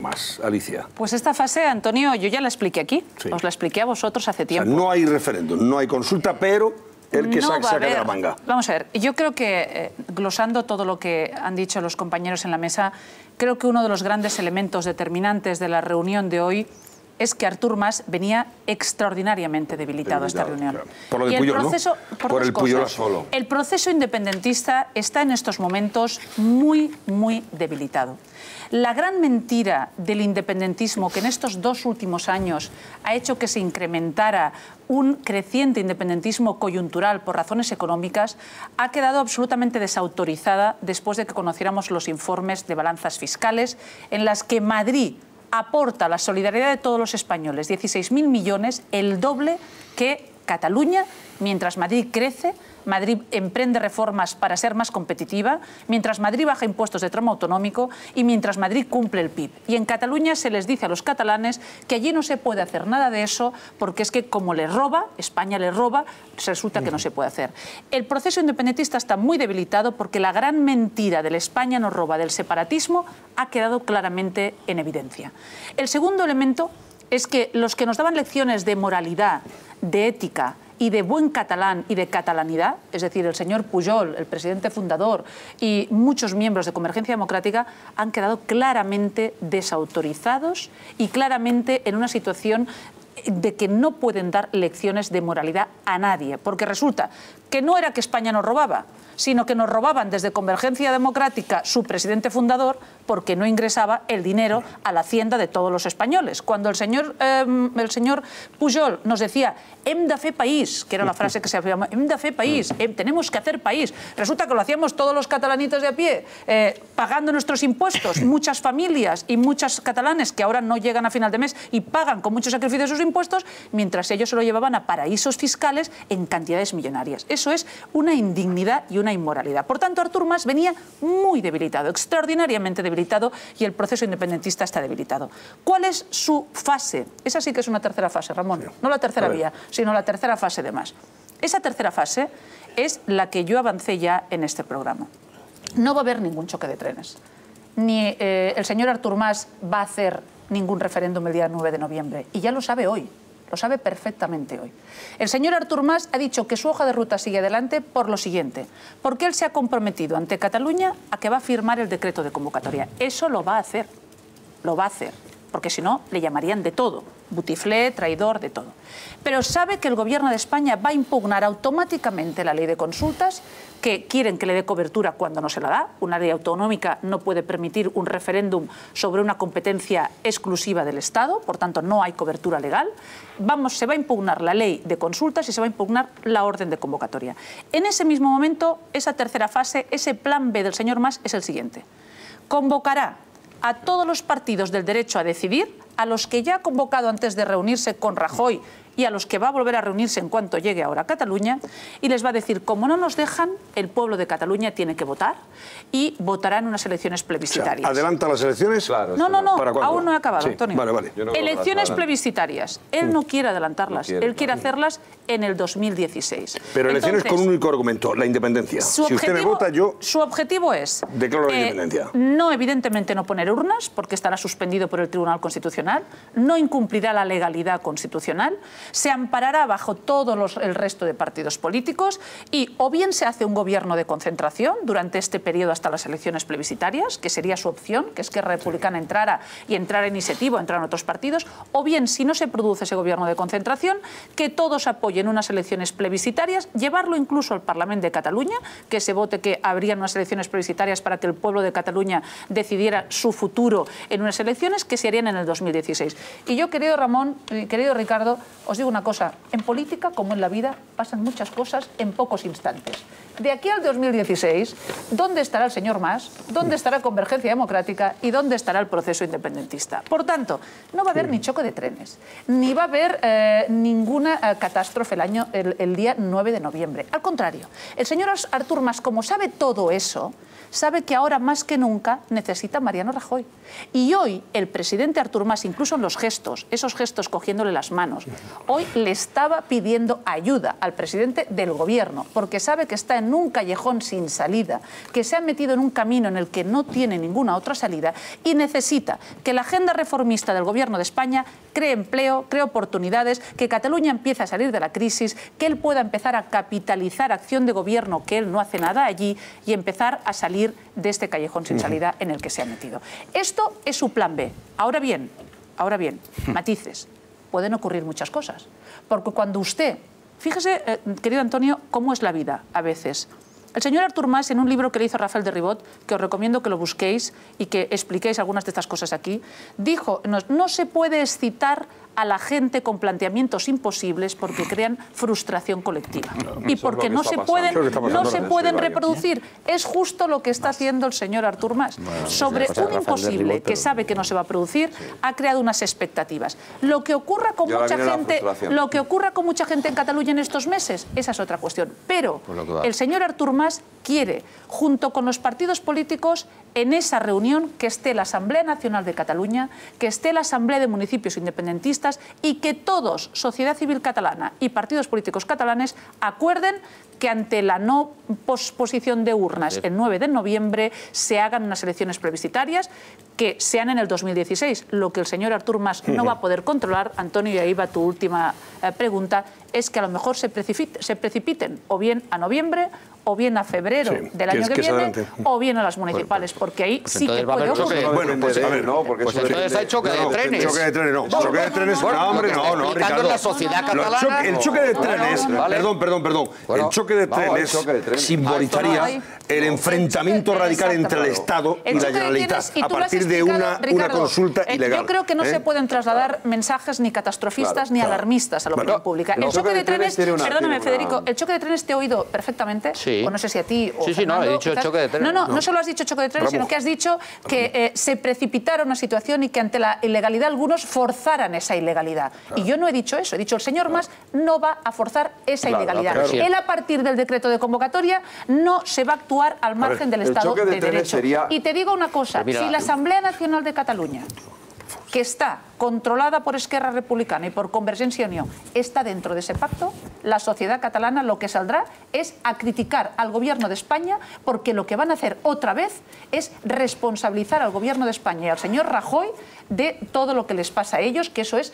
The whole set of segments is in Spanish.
más, Alicia? Pues esta fase, Antonio, yo ya la expliqué aquí. Sí. Os la expliqué a vosotros hace tiempo. O sea, no hay referéndum, no hay consulta, pero el que saca de la manga. Vamos a ver, yo creo que, glosando todo lo que han dicho los compañeros en la mesa, creo que uno de los grandes elementos determinantes de la reunión de hoy es que Artur Mas venía extraordinariamente debilitado a esta reunión. Claro. Por lo de Pujol, ¿no? Por el Pujol solo. El proceso independentista está en estos momentos muy, muy debilitado. La gran mentira del independentismo que en estos 2 últimos años ha hecho que se incrementara un creciente independentismo coyuntural por razones económicas ha quedado absolutamente desautorizada después de que conociéramos los informes de balanzas fiscales en las que Madrid aporta la solidaridad de todos los españoles, 16.000 millones, el doble que Cataluña, mientras Madrid crece, Madrid emprende reformas para ser más competitiva, mientras Madrid baja impuestos de tramo autonómico y mientras Madrid cumple el PIB. Y en Cataluña se les dice a los catalanes que allí no se puede hacer nada de eso porque es que como les roba, España les roba, resulta que no se puede hacer. El proceso independentista está muy debilitado porque la gran mentira del España nos roba, del separatismo, ha quedado claramente en evidencia. El segundo elemento es que los que nos daban lecciones de moralidad, de ética y de buen catalán y de catalanidad, es decir, el señor Pujol, el presidente fundador y muchos miembros de Convergencia Democrática, han quedado claramente desautorizados y claramente en una situación de que no pueden dar lecciones de moralidad a nadie, porque resulta que no era que España nos robaba, sino que nos robaban desde Convergencia Democrática su presidente fundador porque no ingresaba el dinero a la hacienda de todos los españoles. Cuando el señor Pujol nos decía hem de fer país, que era la frase que se llamaba hem de fer país, tenemos que hacer país, resulta que lo hacíamos todos los catalanitos de a pie, pagando nuestros impuestos, muchas familias y muchos catalanes que ahora no llegan a final de mes y pagan con mucho sacrificio sus impuestos, mientras ellos se lo llevaban a paraísos fiscales en cantidades millonarias. Eso es una indignidad y una inmoralidad. Por tanto, Artur Mas venía muy debilitado, extraordinariamente debilitado, y el proceso independentista está debilitado. ¿Cuál es su fase? Esa sí que es una tercera fase, Ramón. No la tercera vía, sino la tercera fase de Mas. Esa tercera fase es la que yo avancé ya en este programa. No va a haber ningún choque de trenes. Ni el señor Artur Mas va a hacer ningún referéndum el día 9 de noviembre. Y ya lo sabe hoy. Lo sabe perfectamente hoy. El señor Artur Mas ha dicho que su hoja de ruta sigue adelante por lo siguiente, porque él se ha comprometido ante Cataluña a que va a firmar el decreto de convocatoria. Eso lo va a hacer, porque si no le llamarían de todo, butiflé, traidor, de todo. Pero sabe que el Gobierno de España va a impugnar automáticamente la ley de consultas, que quieren que le dé cobertura cuando no se la da. Una ley autonómica no puede permitir un referéndum sobre una competencia exclusiva del Estado, por tanto no hay cobertura legal. Se va a impugnar la ley de consultas y se va a impugnar la orden de convocatoria. En ese mismo momento, esa tercera fase, ese plan B del señor Mas es el siguiente. Convocará a todos los partidos del derecho a decidir, a los que ya ha convocado antes de reunirse con Rajoy y a los que va a volver a reunirse en cuanto llegue ahora a Cataluña, y les va a decir, como no nos dejan, el pueblo de Cataluña tiene que votar y votará en unas elecciones plebiscitarias. O sea, ¿adelanta las elecciones? Claro, no, aún no he acabado, sí. Antonio. Vale. Elecciones plebiscitas. Él no quiere adelantarlas, él quiere hacerlas en el 2016. Pero elecciones con un único argumento, la independencia. Si usted me vota, yo... Su objetivo es... declaro la independencia. No, evidentemente, no poner urnas, porque estará suspendido por el Tribunal Constitucional, no incumplirá la legalidad constitucional, se amparará bajo el resto de partidos políticos y o bien se hace un gobierno de concentración durante este periodo hasta las elecciones plebiscitarias, que sería su opción, que Esquerra Republicana entrara en iniciativa, entraran otros partidos, o bien, si no se produce ese gobierno de concentración, que todos apoyen unas elecciones plebiscitarias, llevarlo incluso al Parlamento de Cataluña, que se vote que habrían unas elecciones plebiscitarias para que el pueblo de Cataluña decidiera su futuro en unas elecciones que se harían en el 2016. Y yo, querido Ramón, querido Ricardo, os digo una cosa, en política, como en la vida, pasan muchas cosas en pocos instantes. De aquí al 2016, ¿dónde estará el señor Mas? ¿Dónde estará Convergencia Democrática? ¿Y dónde estará el proceso independentista? Por tanto, no va a haber ni choque de trenes, ni va a haber ninguna catástrofe el día 9 de noviembre. Al contrario, el señor Artur Mas, como sabe todo eso, sabe que ahora más que nunca necesita a Mariano Rajoy. Y hoy el presidente Artur Mas, incluso en los gestos, esos gestos cogiéndole las manos, hoy le estaba pidiendo ayuda al presidente del gobierno, porque sabe que está en un callejón sin salida, que se ha metido en un camino en el que no tiene ninguna otra salida y necesita que la agenda reformista del gobierno de España cree empleo, cree oportunidades, que Cataluña empiece a salir de la crisis, que él pueda empezar a capitalizar acción de gobierno, que él no hace nada allí, y empezar a salir de este callejón sin salida en el que se ha metido. Esto es su plan B. Ahora bien, matices. Pueden ocurrir muchas cosas. Porque cuando usted... Fíjese, querido Antonio, cómo es la vida a veces. El señor Artur Mas, en un libro que le hizo Rafael de Ribot, que os recomiendo que lo busquéis y que expliquéis algunas de estas cosas aquí, dijo, no se puede excitar a la gente con planteamientos imposibles porque crean frustración colectiva y porque no se pueden reproducir. Es justo lo que está haciendo el señor Artur Mas. Sobre un imposible que sabe que no se va a producir, ha creado unas expectativas. Lo que ocurra con mucha gente en Cataluña en estos meses, esa es otra cuestión. Pero el señor Artur Mas quiere, junto con los partidos políticos, en esa reunión que esté la Asamblea Nacional de Cataluña, que esté la Asamblea de Municipios Independentistas y que todos, sociedad civil catalana y partidos políticos catalanes, acuerden que ante la no posposición de urnas el 9 de noviembre se hagan unas elecciones plebiscitarias que sean en el 2016. Lo que el señor Artur Mas no va a poder controlar, Antonio, y ahí va tu última pregunta, es que a lo mejor se precipiten o bien a noviembre o bien a febrero del año que viene, o bien a las municipales, porque ahí sí que puede ocurrir. Bueno, pues a ver, no, porque entonces hay choque de trenes. Choque de trenes, no. Choque de trenes, no, hombre, no, Ricardo. La sociedad catalana. El choque de trenes, perdón. El choque de trenes simbolizaría el enfrentamiento radical entre el Estado y la Generalitat a partir de una consulta ilegal. Yo creo que no se pueden trasladar mensajes ni catastrofistas ni alarmistas a la opinión pública. El choque de trenes, perdóname, Federico, el choque de trenes te he oído perfectamente. O no sé si a ti o Fernando, he dicho choque de trenes. No solo has dicho choque de trenes, sino que has dicho que se precipitara una situación y que ante la ilegalidad algunos forzaran esa ilegalidad. Y yo no he dicho eso, he dicho el señor Mas no va a forzar esa ilegalidad. Él a partir del decreto de convocatoria no se va a actuar al margen del Estado de Derecho. Y te digo una cosa, si la Asamblea Nacional de Cataluña, que está controlada por Esquerra Republicana y por Convergencia y Unió, está dentro de ese pacto, la sociedad catalana lo que saldrá es a criticar al gobierno de España, porque lo que van a hacer otra vez es responsabilizar al gobierno de España y al señor Rajoy de todo lo que les pasa a ellos, que eso es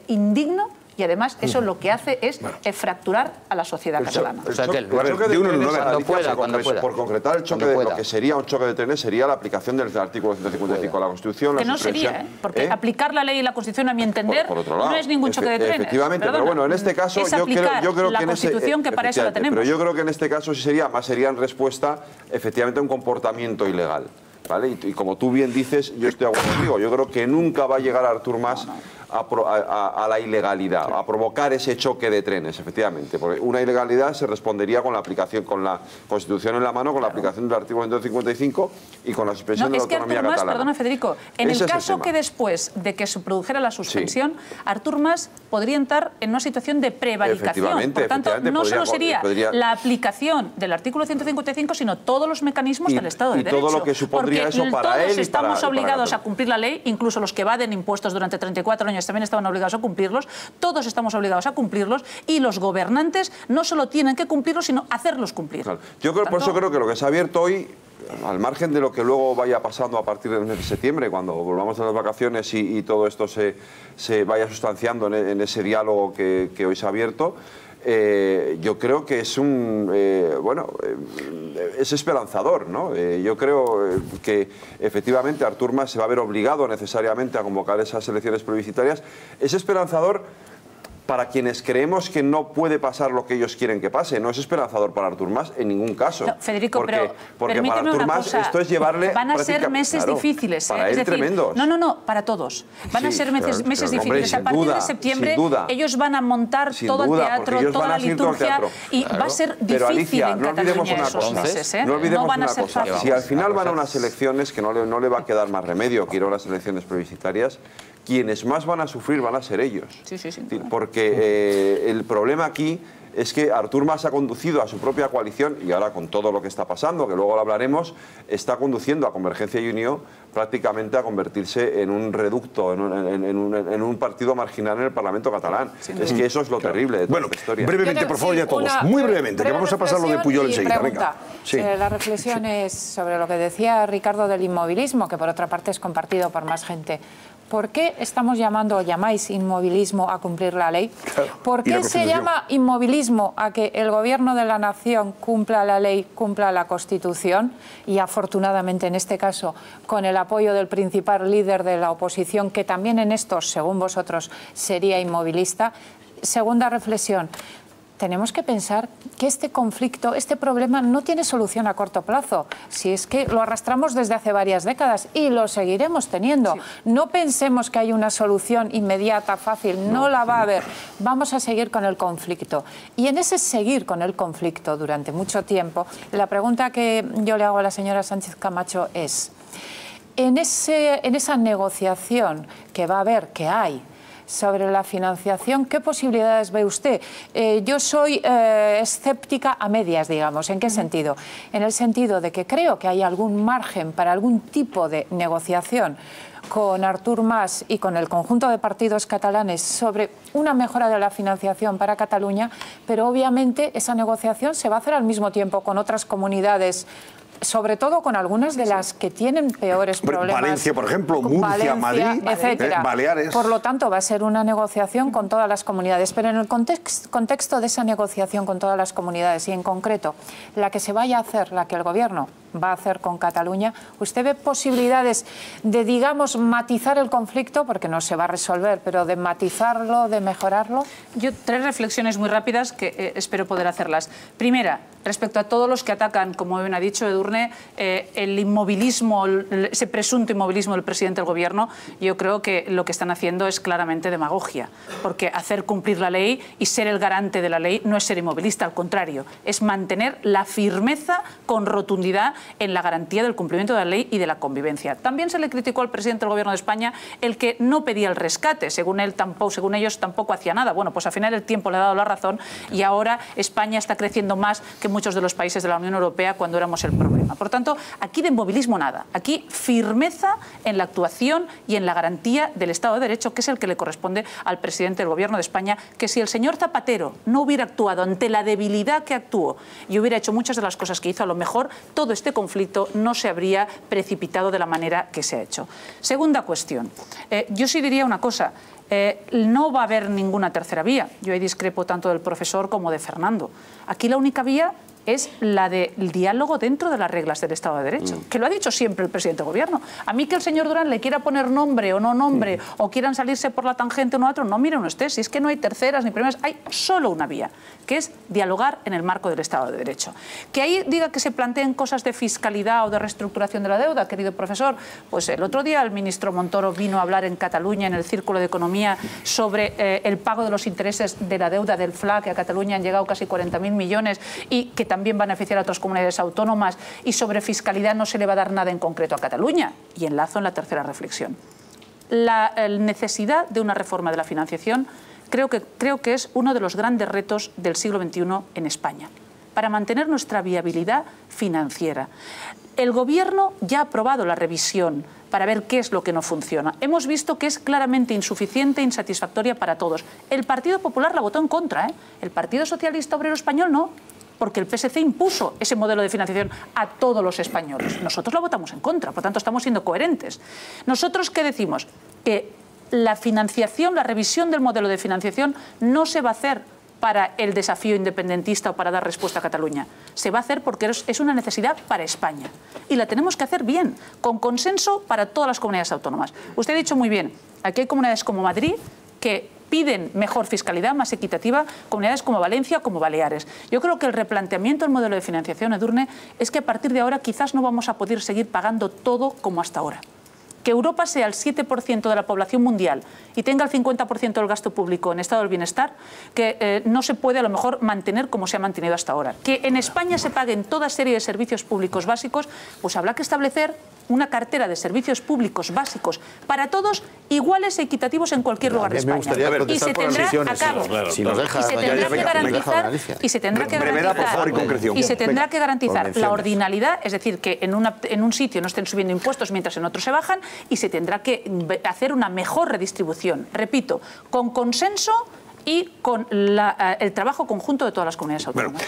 indigno. Y además eso lo que hace es fracturar a la sociedad catalana. O sea, que el choque de trenes, por concretar el choque de lo que sería un choque de trenes, sería la aplicación del artículo 155 de la Constitución. Que no sería, porque aplicar la ley y la Constitución, a mi entender, no es ningún choque de trenes. Efectivamente, pero bueno, en este caso yo creo que la Constitución, que para eso la tenemos. Pero yo creo que en este caso sí sería en respuesta efectivamente a un comportamiento ilegal. ¿Vale? Y como tú bien dices, yo estoy de acuerdo contigo. Yo creo que nunca va a llegar Artur Mas a la ilegalidad, a provocar ese choque de trenes, efectivamente. Porque una ilegalidad se respondería con la aplicación, con la Constitución en la mano, con la aplicación del artículo 155 y con la suspensión de la autonomía catalana. Perdona, Federico, en el caso que después de que se produjera la suspensión, Artur Mas podría entrar en una situación de prevaricación. Por tanto, no solo sería la aplicación del artículo 155, sino todos los mecanismos del Estado de Derecho. Y todo lo que supondría eso para él. Todos estamos obligados a cumplir la ley, incluso los que evaden impuestos durante 34 años también estaban obligados a cumplirlos, todos estamos obligados a cumplirlos y los gobernantes no solo tienen que cumplirlos, sino hacerlos cumplir. Claro. Yo creo, por eso creo que lo que se ha abierto hoy, al margen de lo que luego vaya pasando a partir del mes de septiembre, cuando volvamos de las vacaciones y todo esto se vaya sustanciando en ese diálogo que hoy se ha abierto, yo creo que es es esperanzador, ¿no? Yo creo que efectivamente Artur Mas se va a ver obligado necesariamente a convocar esas elecciones plebiscitarias. Es esperanzador para quienes creemos que no puede pasar lo que ellos quieren que pase. No es esperanzador para Artur Mas en ningún caso. No, Federico, porque para Artur Mas esto es llevarle... Van a ser meses difíciles. Para él tremendos. No, para todos. Van a ser meses difíciles. A partir de septiembre ellos van a montar todo el teatro, toda la liturgia y va a ser difícil en Cataluña esos meses. No olvidemos una cosa. Si al final van a unas elecciones, que no le va a quedar más remedio que ir a unas elecciones plebiscitarias, quienes más van a sufrir van a ser ellos. Sí. Porque el problema aquí es que Artur Mas ha conducido a su propia coalición, y ahora con todo lo que está pasando, que luego lo hablaremos, está conduciendo a Convergencia y Unió prácticamente a convertirse en un reducto, en un partido marginal en el Parlamento catalán. Es que eso es lo terrible de toda esta historia. Brevemente, por favor, ya todos. Muy brevemente, que vamos a pasar lo de Pujol enseguida. Venga. Sí. La reflexión es sobre lo que decía Ricardo del inmovilismo, que por otra parte es compartido por más gente. ¿Por qué estamos llamando o llamáis inmovilismo a cumplir la ley? ¿Por qué se llama inmovilismo a que el Gobierno de la Nación cumpla la ley, cumpla la Constitución? Y afortunadamente en este caso con el apoyo del principal líder de la oposición, que también en esto, según vosotros, sería inmovilista. Segunda reflexión. Tenemos que pensar que este conflicto, este problema no tiene solución a corto plazo. Si es que lo arrastramos desde hace varias décadas y lo seguiremos teniendo. Sí. No pensemos que hay una solución inmediata, fácil, no la va a haber. Vamos a seguir con el conflicto. Y en ese seguir con el conflicto durante mucho tiempo, la pregunta que yo le hago a la señora Sánchez Camacho es, en esa negociación que va a haber, que hay, sobre la financiación, ¿qué posibilidades ve usted? Yo soy escéptica a medias, digamos. ¿En qué sentido? En el sentido de que creo que hay algún margen para algún tipo de negociación con Artur Mas y con el conjunto de partidos catalanes sobre una mejora de la financiación para Cataluña, pero obviamente esa negociación se va a hacer al mismo tiempo con otras comunidades, sobre todo con algunas de las que tienen peores problemas. Valencia, por ejemplo, Murcia, Madrid, etcétera. Baleares. Por lo tanto, va a ser una negociación con todas las comunidades. Pero en el contexto de esa negociación con todas las comunidades y en concreto la que se vaya a hacer, la que el Gobierno va a hacer con Cataluña, ¿usted ve posibilidades de, digamos, matizar el conflicto? Porque no se va a resolver, pero de matizarlo, de mejorarlo. Yo, 3 reflexiones muy rápidas que espero poder hacerlas. Primera, respecto a todos los que atacan, como bien ha dicho Edurne, el inmovilismo, ese presunto inmovilismo del presidente del Gobierno, yo creo que lo que están haciendo es claramente demagogia, porque hacer cumplir la ley y ser el garante de la ley no es ser inmovilista, al contrario, es mantener la firmeza con rotundidad en la garantía del cumplimiento de la ley y de la convivencia. También se le criticó al presidente del Gobierno de España el que no pedía el rescate, según ellos tampoco hacía nada. Bueno, pues al final el tiempo le ha dado la razón y ahora España está creciendo más que muchos de los países de la Unión Europea cuando éramos el problema. Por tanto, aquí de inmovilismo nada, aquí firmeza en la actuación y en la garantía del Estado de Derecho, que es el que le corresponde al presidente del Gobierno de España, que si el señor Zapatero no hubiera actuado ante la debilidad que actuó y hubiera hecho muchas de las cosas que hizo, a lo mejor todo este conflicto no se habría precipitado de la manera que se ha hecho. Segunda cuestión, yo sí diría una cosa, no va a haber ninguna tercera vía. Yo ahí discrepo tanto del profesor como de Fernando. Aquí la única vía es la del diálogo dentro de las reglas del Estado de Derecho, que lo ha dicho siempre el presidente del Gobierno. A mí que el señor Durán le quiera poner nombre o no nombre, o quieran salirse por la tangente uno a otro, no, miren usted, si es que no hay terceras ni primeras, hay solo una vía, que es dialogar en el marco del Estado de Derecho. Que ahí diga que se planteen cosas de fiscalidad o de reestructuración de la deuda, querido profesor, pues el otro día el ministro Montoro vino a hablar en Cataluña, en el Círculo de Economía, sobre el pago de los intereses de la deuda del FLA, que a Cataluña han llegado casi 40.000 millones y que también beneficiar a otras comunidades autónomas, y sobre fiscalidad no se le va a dar nada en concreto a Cataluña. Y enlazo en la tercera reflexión. La necesidad de una reforma de la financiación creo que es uno de los grandes retos del siglo XXI en España, para mantener nuestra viabilidad financiera. El Gobierno ya ha aprobado la revisión para ver qué es lo que no funciona. Hemos visto que es claramente insuficiente e insatisfactoria para todos. El Partido Popular la votó en contra, ¿eh? El Partido Socialista Obrero Español no, porque el PSC impuso ese modelo de financiación a todos los españoles. Nosotros lo votamos en contra, por tanto estamos siendo coherentes. ¿Nosotros qué decimos? Que la financiación, la revisión del modelo de financiación no se va a hacer para el desafío independentista o para dar respuesta a Cataluña. Se va a hacer porque es una necesidad para España. Y la tenemos que hacer bien, con consenso para todas las comunidades autónomas. Usted ha dicho muy bien, aquí hay comunidades como Madrid que piden mejor fiscalidad, más equitativa, comunidades como Valencia, como Baleares. Yo creo que el replanteamiento del modelo de financiación, Edurne, es que a partir de ahora quizás no vamos a poder seguir pagando todo como hasta ahora. que Europa sea el 7% de la población mundial y tenga el 50% del gasto público en estado del bienestar, que no se puede a lo mejor mantener como se ha mantenido hasta ahora. Que en España se paguen toda serie de servicios públicos básicos, pues habrá que establecer una cartera de servicios públicos básicos para todos, iguales e equitativos en cualquier lugar de España. Y se tendrá a cabo. Y se tendrá que garantizar la ordinalidad, es decir, que en un sitio no estén subiendo impuestos mientras en otro se bajan, y se tendrá que hacer una mejor redistribución, repito, con consenso y con el trabajo conjunto de todas las comunidades autónomas.